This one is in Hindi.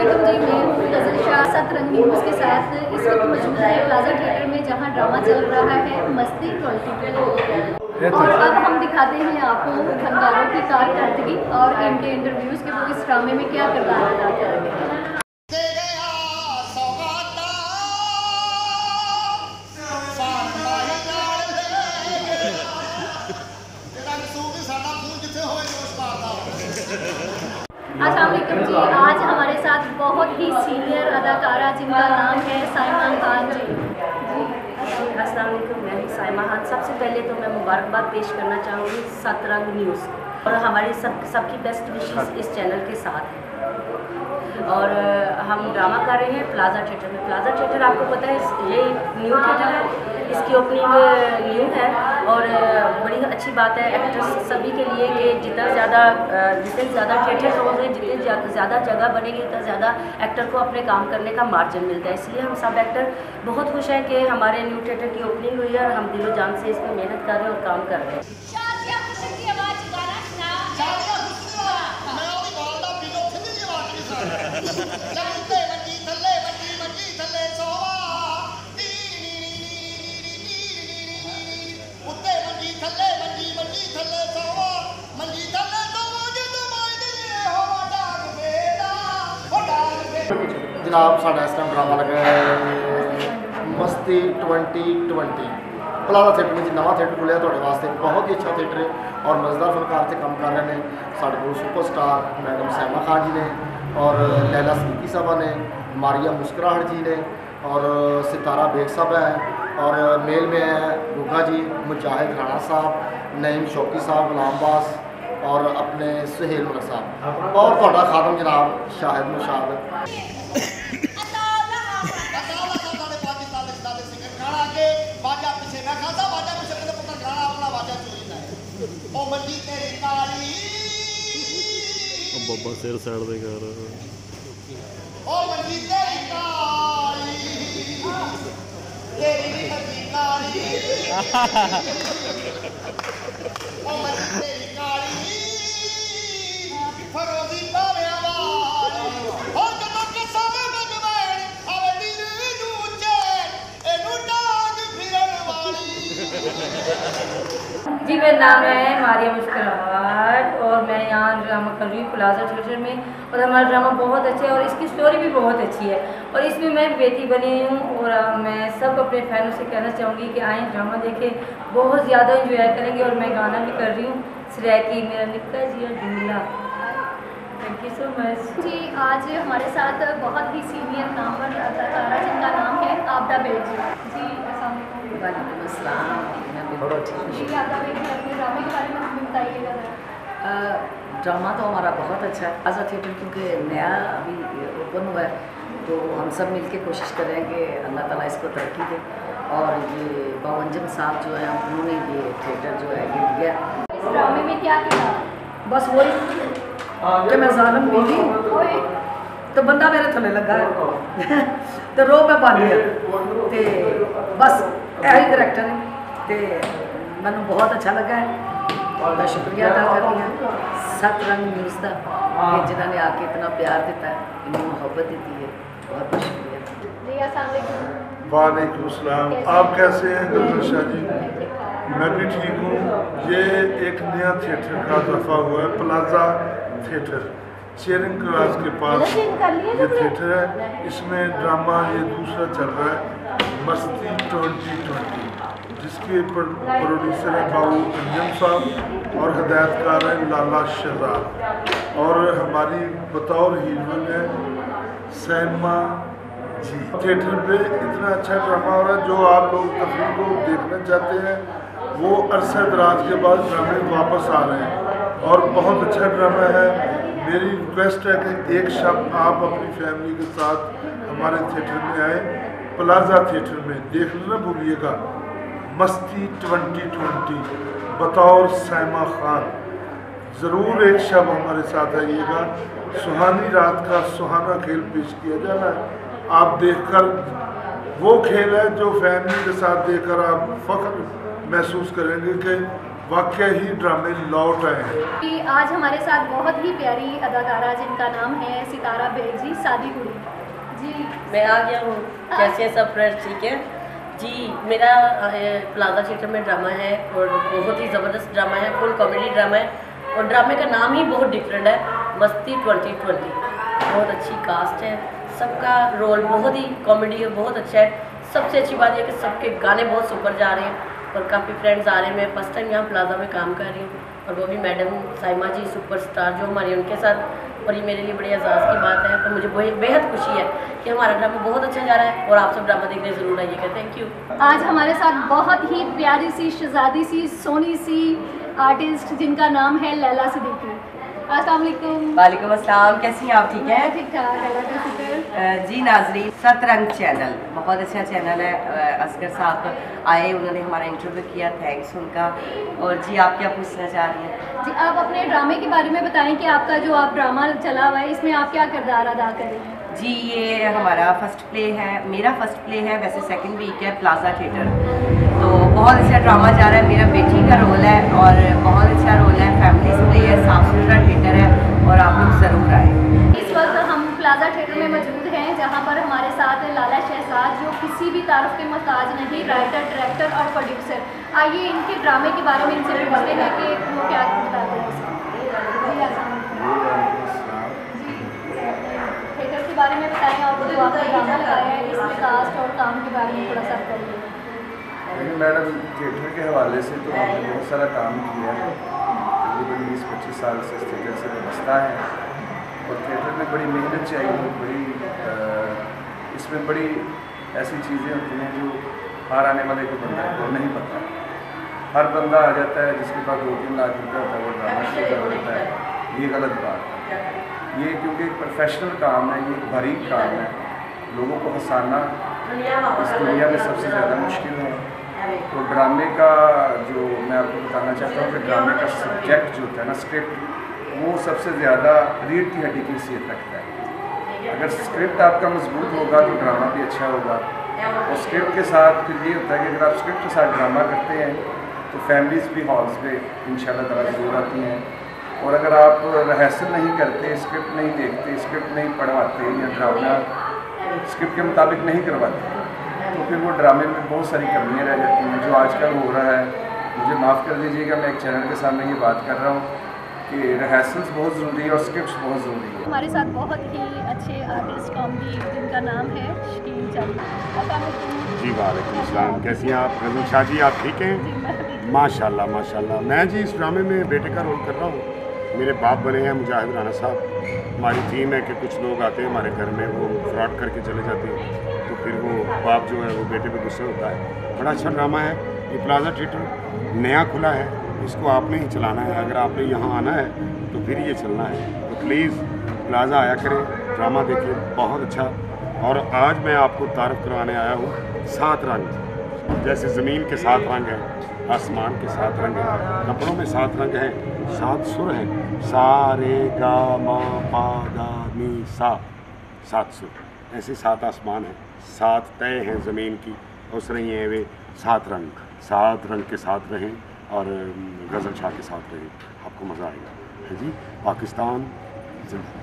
वालेकुम जी, मैं हूँ गज़ल शाह सतरंगी उसके साथ इस वक्त मौजूद है प्लाजा थिएटर में, जहाँ ड्रामा चल रहा है मस्ती 22। और अब हम दिखाते हैं आपको फनकारों की कारकर्दगी और इनके इंटरव्यूज़ के वो इस ड्रामे में क्या किरदार अदा कर रहे हैं। अस्सलामुअलैकुम जी, आज हमारे साथ बहुत ही सीनियर अदाकारा जिनका नाम है साइमा खान जी। अस्सलामुअलैकुम, मैं साइमा खान। सबसे पहले तो मैं मुबारकबाद पेश करना चाहूँगी सतरंग न्यूज़ और हमारे सबकी बेस्ट विशेस इस चैनल के साथ है। और हम ड्रामा कर रहे हैं प्लाजा थिएटर में। प्लाजा थिएटर आपको पता है ये न्यू थिएटर है, इसकी ओपनिंग न्यू है और बड़ी अच्छी बात है एक्टर्स सभी के लिए कि जितने ज़्यादा थिएटर होंगे, जितने ज़्यादा जगह बनेगी, उतना ज़्यादा एक्टर को अपने काम करने का मार्जिन मिलता है। इसलिए हम सब एक्टर बहुत खुश हैं कि हमारे न्यू थिएटर की ओपनिंग हुई है और हम दिलो जान से इस पर मेहनत कर रहे हैं और काम कर रहे हैं। जनाब साढ़ा इस टाइम ड्रामा लगा है मस्ती 2020 प्लाजा थिएटर में नवा थिएटर खुलिया तो वास्ते बहुत ही अच्छा थिएटर है और मज़ेदार फनकार से काम कर रहे हैं। साढ़े को सुपरस्टार मैडम साइमा खान जी ने और लैला सिद्दीकी साहबा ने, मारिया मुस्कुराहट जी ने और सितारा बेग साहब है और मेल में है गुगा जी, मुजाहिद राणा साहब, नईम शौकी साहब, गुलाम बास और अपने सुहेल मुल्क साहब और थोड़ा खादम जनाब शाहिद मुशाद। बाबा सिर साइड दे कर जी, मेरा नाम है मारिया मुस्कुराहट और मैं यहाँ ड्रामा कर रही हूँ प्लाजा थिएटर में और हमारा ड्रामा बहुत अच्छा है और इसकी स्टोरी भी बहुत अच्छी है और इसमें मैं बेटी बनी हूँ और मैं सब अपने फैनों से कहना चाहूँगी कि आएँ ड्रामा देखें, बहुत ज़्यादा इंजॉय करेंगे। और मैं गाना भी कर रही हूँ सरेकी मेरा निक्का जिया ढूंढा। थैंक यू सो मच जी, आज हमारे साथ बहुत ही सीनियर नामवर अदाकारा जिनका नाम है आबदा बेग जी। वालेकुम अस्सलाम। जी, आबदा बेग जी, अपने ड्रामे के बारे में हमें बताइएगा। ड्रामा तो हमारा बहुत अच्छा है प्लाजा थिएटर, क्योंकि नया अभी ओपन हुआ है तो हम सब मिलके कोशिश कर रहे हैं कि अल्लाह ताला इसको तरक्की दे। और ये बावंजम साहब जो है उन्होंने ये थिएटर जो है ये दिया। इस ड्रामे में क्या किया? बस वही कि मैं जालिम बीवी तो बंदा मेरे थले लगा है तो रो मैं पा लिया तो बस यही करैक्टर है तो मैनू बहुत अच्छा लगा है और मैं शुक्रिया अदा करती हूँ सतरंग न्यूज़ का कि जिन्होंने आके इतना प्यार दिता है, इतनी मोहब्बत दी है। बहुत बहुत शुक्रिया जी। अस्सलाम वालेकुम। वालेकुम सलाम। आप कैसे हैं गज़ल शाह जी? मैं भी ठीक हूँ। ये एक नया थिएटर का दफ़ा हुआ है प्लाजा थिएटर, चेयरिंग क्लास के पास ये थिएटर है। इसमें ड्रामा ये दूसरा चल रहा है मस्ती 2020, जिसके प्रोड्यूसर है बाबू अंजम साहब और हदायतकार है लाला शहजाद और हमारी बतौर हीरोइन है साइमा जी। थिएटर पे इतना अच्छा ड्रामा हो रहा है, जो आप लोग तफरीह को देखना चाहते हैं वो अरसा दराज के बाद ड्रामे वापस आ रहे हैं और बहुत अच्छा ड्रामा है। मेरी रिक्वेस्ट है कि एक शब आप अपनी फैमिली के साथ हमारे थिएटर में आए, प्लाजा थिएटर में। देखना ना भूलिएगा मस्ती 2020 बतौर साइमा खान। ज़रूर एक शब हमारे साथ आइएगा। सुहानी रात का सुहाना खेल पेश किया जा रहा है। आप देखकर वो खेल है जो फैमिली के साथ देखकर आप फ़ख्र महसूस करेंगे कि वाकई ही ड्रामे लौट आए हैं। कि आज हमारे साथ बहुत ही प्यारी अदाकारा जिनका नाम है सितारा बेग जी, शादी कुड़ी जी। मैं आ गया हूँ, कैसे हैं सब फ्रेंड्स? ठीक है जी। मेरा प्लाजा थिएटर में ड्रामा है और बहुत ही ज़बरदस्त ड्रामा है, फुल कॉमेडी ड्रामा है और ड्रामे का नाम ही बहुत डिफरेंट है, मस्ती 2020। बहुत अच्छी कास्ट है, सबका रोल बहुत ही कॉमेडी है, बहुत अच्छा है। सबसे अच्छी बात यह कि सबके गाने बहुत सुपर जा रहे हैं और काफ़ी फ्रेंड्स आ रहे हैं। मैं फर्स्ट टाइम यहाँ प्लाजा में काम कर रही हूँ और वो भी मैडम साइमा जी सुपरस्टार जो हमारी, उनके साथ। और ये मेरे लिए बड़ी एजाज़ की बात है और मुझे बेहद खुशी है कि हमारा ड्रामा बहुत अच्छा जा रहा है और आप सब ड्रामा देखने ज़रूर आइएगा। Thank you. आज हमारे साथ बहुत ही प्यारी सी शहजादी सी सोनी सी आर्टिस्ट जिनका नाम है लैला सिद्दीकी। अस्सलाम वालेकुम। वालेकुम अस्सलाम, कैसी हैं आप? ठीक है, ठीक ठाक, अल्लाह का शुक्र। जी नाजरीन, सतरंग चैनल बहुत अच्छा चैनल है। असगर साहब आए, उन्होंने हमारा इंटरव्यू किया, थैंक्स उनका। और जी आप क्या पूछना चाह रही हैं? जी आप अपने ड्रामे के बारे में बताएं कि आपका जो आप ड्रामा चला हुआ है इसमें आप क्या किरदार अदा कर रही हैं? जी ये हमारा फर्स्ट प्ले है, मेरा फर्स्ट प्ले है, वैसे सेकंड वीक है प्लाजा थिएटर। तो बहुत अच्छा ड्रामा जा रहा है, मेरा बेटी का रोल है और बहुत अच्छा रोल है, फैमिली प्ले है, साफ सुथरा थिएटर है और आप लोग ज़रूर आए। इस वक्त हम प्लाजा थिएटर में मौजूद हैं जहां पर हमारे साथ लाला शहजाद जो किसी भी तारीफ के मोहताज नहीं, राइटर, डायरेक्टर और प्रोड्यूसर। आइए इनके ड्रामे के बारे में इनसे पूछते हैं कि वो क्या बताते हैं। थिएटर के बारे में बताएं और जो आपने ड्रामा लगाया है इसमें कास्ट और काम के बारे में थोड़ा सा बताइए। लेकिन मैडम थिएटर के हवाले से तो हमने बहुत सारा काम किया है, तकरीबन 20-25 साल से इस थिएटर से व्यवस्था है और थिएटर में बड़ी मेहनत चाहिए, बड़ी इसमें बड़ी ऐसी चीज़ें होती हैं जो बाहर आने वाले को बंदा को नहीं पता। हर बंदा आ जाता है जिसके पास 2-3 लाख रुपये होता है वो ड्रामा शुरू कर देता है, ये गलत बात है। ये क्योंकि एक प्रोफेशनल काम है, ये एक बारीक काम है, लोगों को हंसाना इस दुनिया में सबसे ज़्यादा मुश्किल है। तो ड्रामे का जो मैं आपको बताना चाहता हूँ कि ड्रामे का सब्जेक्ट जो होता है ना, स्क्रिप्ट, वो सबसे ज़्यादा रीढ़ की हड्डी की हैसियत रखता है। अगर स्क्रिप्ट आपका मजबूत होगा तो ड्रामा भी अच्छा होगा। और स्क्रिप्ट के साथ फिर ये होता है कि अगर आप स्क्रिप्ट के साथ ड्रामा करते हैं तो फैमिलीज़ भी हॉल्स पे इंशाल्लाह ताला ज़रूर आती हैं। और अगर आप रिहर्सल नहीं करते, स्क्रिप्ट नहीं देखते, स्क्रिप्ट नहीं पढ़वाते या ड्रामा स्क्रिप्ट के मुताबिक नहीं करवाते तो फिर वो ड्रामे में बहुत सारी कमियाँ रह जाती हैं, जो आजकल हो रहा है। मुझे माफ़ कर दीजिएगा, मैं एक चैनल के सामने ये बात कर रहा हूँ कि रिहर्सल्स बहुत ज़रूरी है और स्क्रिप्ट बहुत ज़रूरी है। हमारे साथ बहुत ही अच्छे आर्टिस्ट कॉमेडी जिनका नाम है शकील चाली। जी वालेकुम अस्सलाम, कैसी हैं आप? रज़ा शाह जी आप ठीक हैं? माशाल्लाह माशाल्लाह। मैं जी इस ड्रामे में बेटे का रोल कर रहा हूँ। मेरे बाप बने हैं मुजाहिद राना साहब। हमारी थीम है कि कुछ लोग आते हैं हमारे घर में, वो फ्रॉड करके चले जाते हैं, तो फिर वो बाप जो है वो बेटे पे गुस्से होता है। बड़ा अच्छा ड्रामा है। ये प्लाजा थिएटर नया खुला है, इसको आपने ही चलाना है। अगर आपने यहाँ आना है तो फिर ये चलना है। तो प्लीज़ प्लाजा आया करें, ड्रामा देखिए, बहुत अच्छा। और आज मैं आपको तारफ़ करवाने आया हूँ 7 रंग। जैसे ज़मीन के 7 रंग हैं, आसमान के 7 रंग हैं, कपड़ों में 7 रंग हैं, 7 सुर हैं, सा रे गा मा पा गा नी सा, 7 सुर। ऐसे 7 आसमान हैं, 7 तय हैं ज़मीन की, उस रही हैं वे 7 रंग। 7 रंग के साथ रहें और गज़ल शाह के साथ रहें, आपको मज़ा आएगा। है जी। पाकिस्तान जिंदाबाद।